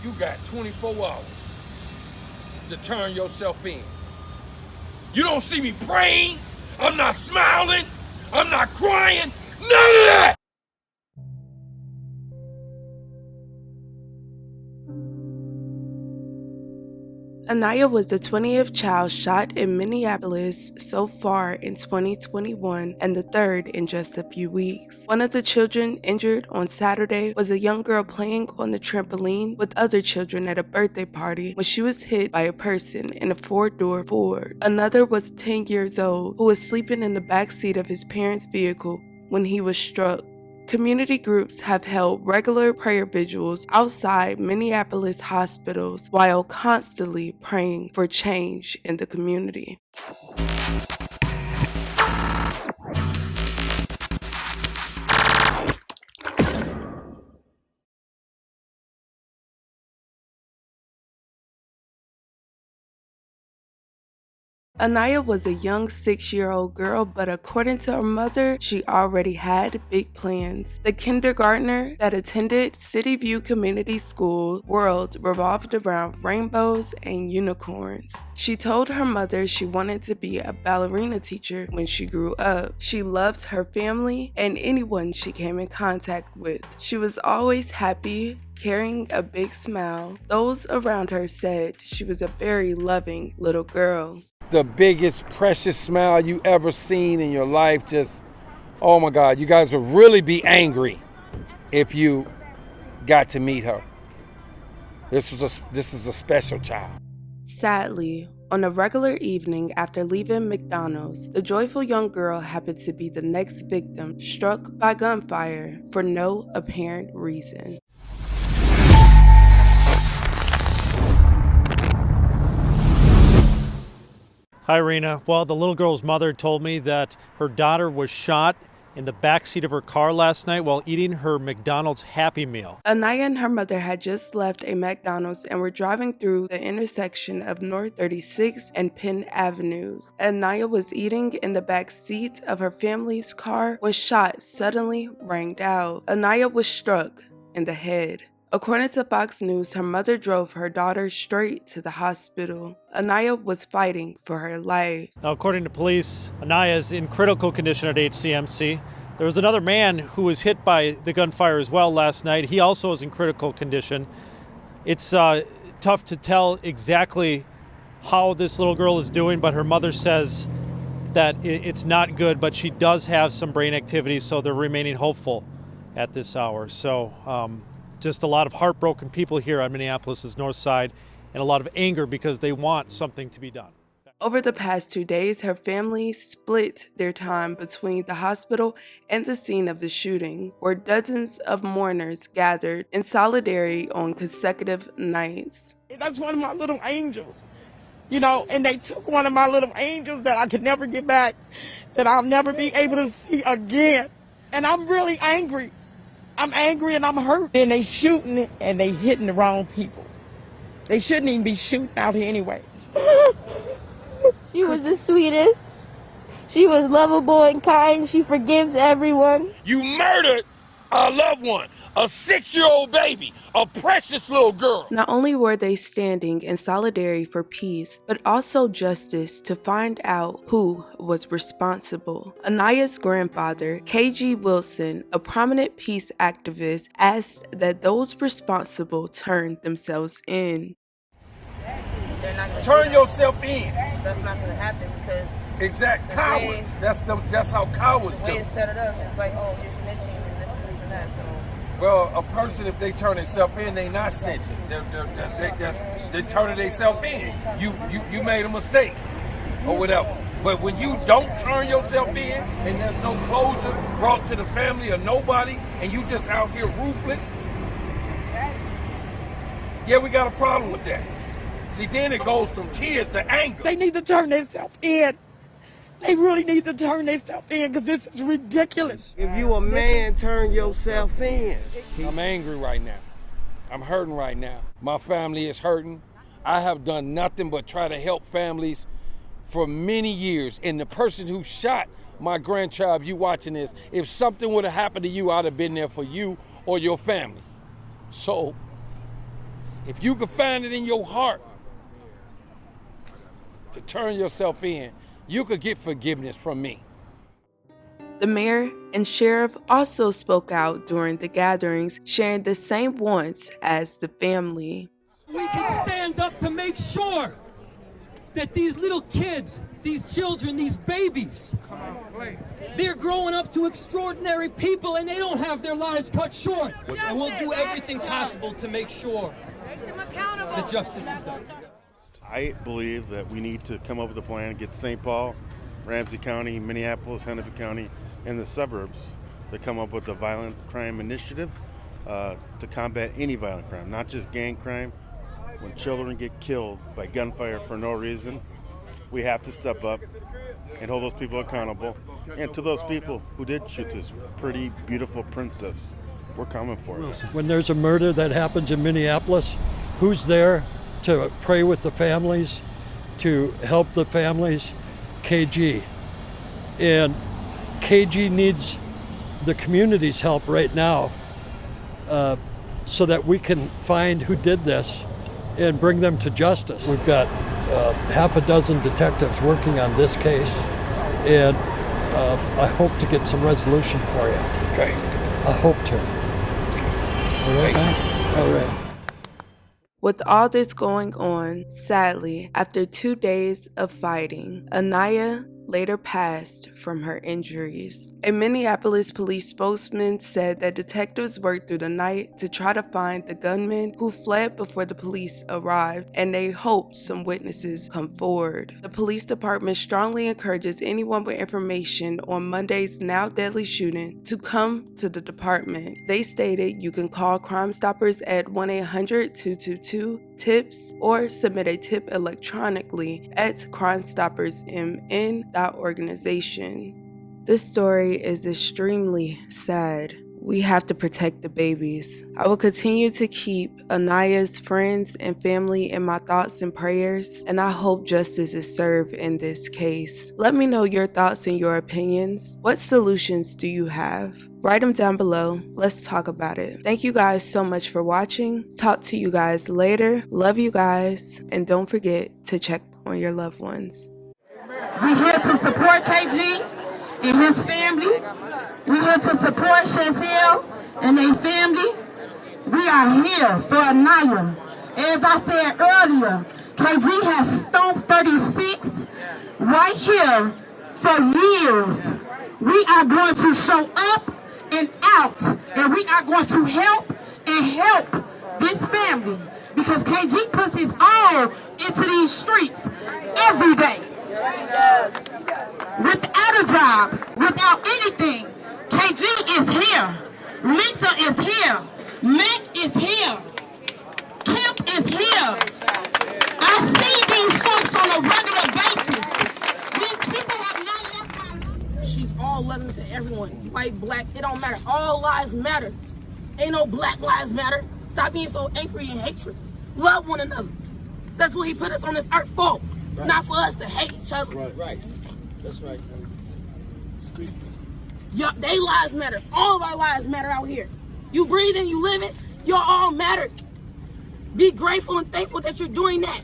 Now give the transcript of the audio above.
You got 24 hours to turn yourself in. You don't see me praying, I'm not smiling, I'm not crying, none of that! Anaya was the 20th child shot in Minneapolis so far in 2021 and the third in just a few weeks. One of the children injured on Saturday was a young girl playing on the trampoline with other children at a birthday party when she was hit by a person in a four-door Ford. Another was 10 years old who was sleeping in the back seat of his parents' vehicle when he was struck. Community groups have held regular prayer vigils outside Minneapolis hospitals while constantly praying for change in the community. Anaya was a young 6-year-old girl, but according to her mother, she already had big plans. The kindergartner that attended City View Community School world revolved around rainbows and unicorns. She told her mother she wanted to be a ballerina teacher when she grew up. She loved her family and anyone she came in contact with. She was always happy, carrying a big smile. Those around her said she was a very loving little girl. The biggest precious smile you ever seen in your life. Just, oh my God, you guys would really be angry if you got to meet her. This is a special child. Sadly, on a regular evening after leaving McDonald's, the joyful young girl happened to be the next victim struck by gunfire for no apparent reason. Hi, Rena. Well, the little girl's mother told me that her daughter was shot in the backseat of her car last night while eating her McDonald's Happy Meal. Anaya and her mother had just left a McDonald's and were driving through the intersection of North 36 and Penn Avenues. Anaya was eating in the back seat of her family's car when shots suddenly rang out. Anaya was struck in the head. According to Fox News, her mother drove her daughter straight to the hospital. Anaya was fighting for her life. Now, according to police, Anaya is in critical condition at HCMC. There was another man who was hit by the gunfire as well last night. He also is in critical condition. It's tough to tell exactly how this little girl is doing, but her mother says that it's not good, but she does have some brain activity, so they're remaining hopeful at this hour. So, just a lot of heartbroken people here on Minneapolis' north side and a lot of anger because they want something to be done. Over the past 2 days, her family split their time between the hospital and the scene of the shooting, where dozens of mourners gathered in solidarity on consecutive nights. That's one of my little angels, you know, and they took one of my little angels that I could never get back, that I'll never be able to see again. And I'm really angry. I'm angry and I'm hurt. And they shooting and they hitting the wrong people. They shouldn't even be shooting out here anyway. She was the sweetest. She was lovable and kind. She forgives everyone. You murdered a loved one, a 6-year-old baby, a precious little girl. Not only were they standing in solidarity for peace, but also justice to find out who was responsible. Anaya's grandfather, KG Wilson, a prominent peace activist, asked that those responsible turn themselves in. Turn yourself in. That's not going to happen because Exact cowards. That's how cowards the way do. it's set it up, it's like, oh, you're snitching and this and that. So. Well, a person, if they turn themselves in, they not snitching. They're turning themselves in. You made a mistake or whatever. But when you don't turn yourself in and there's no closure brought to the family or nobody, and you just out here ruthless, yeah, we got a problem with that. See, then it goes from tears to anger. They need to turn themselves in. They really need to turn themselves in because this is ridiculous. If you a man, turn yourself in. I'm angry right now. I'm hurting right now. My family is hurting. I have done nothing but try to help families for many years. And the person who shot my grandchild, you watching this, if something would have happened to you, I'd have been there for you or your family. So If you can find it in your heart to turn yourself in, you could get forgiveness from me. The mayor and sheriff also spoke out during the gatherings, sharing the same wants as the family. We can stand up to make sure that these little kids, these children, these babies, they're growing up to extraordinary people and they don't have their lives cut short. And we'll do everything possible to make sure that justice is done. I believe that we need to come up with a plan, get St. Paul, Ramsey County, Minneapolis, Hennepin County, and the suburbs to come up with a violent crime initiative to combat any violent crime, not just gang crime. When children get killed by gunfire for no reason, we have to step up and hold those people accountable. And to those people who did shoot this pretty, beautiful princess, we're coming for it. When there's a murder that happens in Minneapolis, who's there to pray with the families, to help the families? KG. And KG needs the community's help right now so that we can find who did this and bring them to justice. We've got half a dozen detectives working on this case, and I hope to get some resolution for you. Okay. I hope to. Okay. All right, man? All right. With all this going on, sadly, after 2 days of fighting, Anaya later passed from her injuries. A Minneapolis police spokesman said that detectives worked through the night to try to find the gunman who fled before the police arrived, and they hoped some witnesses come forward. The police department strongly encourages anyone with information on Monday's now deadly shooting to come to the department. They stated you can call Crime Stoppers at 1-800-222-TIPS or submit a tip electronically at crimestoppersmn.organization. This story is extremely sad. We have to protect the babies. I will continue to keep Anaya's friends and family in my thoughts and prayers, and I hope justice is served in this case. Let me know your thoughts and your opinions. What solutions do you have? Write them down below. Let's talk about it. Thank you guys so much for watching. Talk to you guys later. Love you guys, and don't forget to check on your loved ones. We're here to support KG and his family. We're here to support Chantel and their family. We are here for Anaya. As I said earlier, KG has stomped 36 right here for years. We are going to show up and out, and we are going to help this family, because KG puts his all into these streets every day. Without a job, without anything, KG is here. Lisa is here. Mac is here. Kemp is here. I see these folks on a regular basis. These people have not left my life. She's all loving to everyone. White, black, it don't matter. All lives matter. Ain't no black lives matter. Stop being so angry and hatred. Love one another. That's what he put us on this earth for. Right. Not for us to hate each other. Right. That's right. They lives matter. All of our lives matter out here. You breathing, you living, y'all all matter. Be grateful and thankful that you're doing that.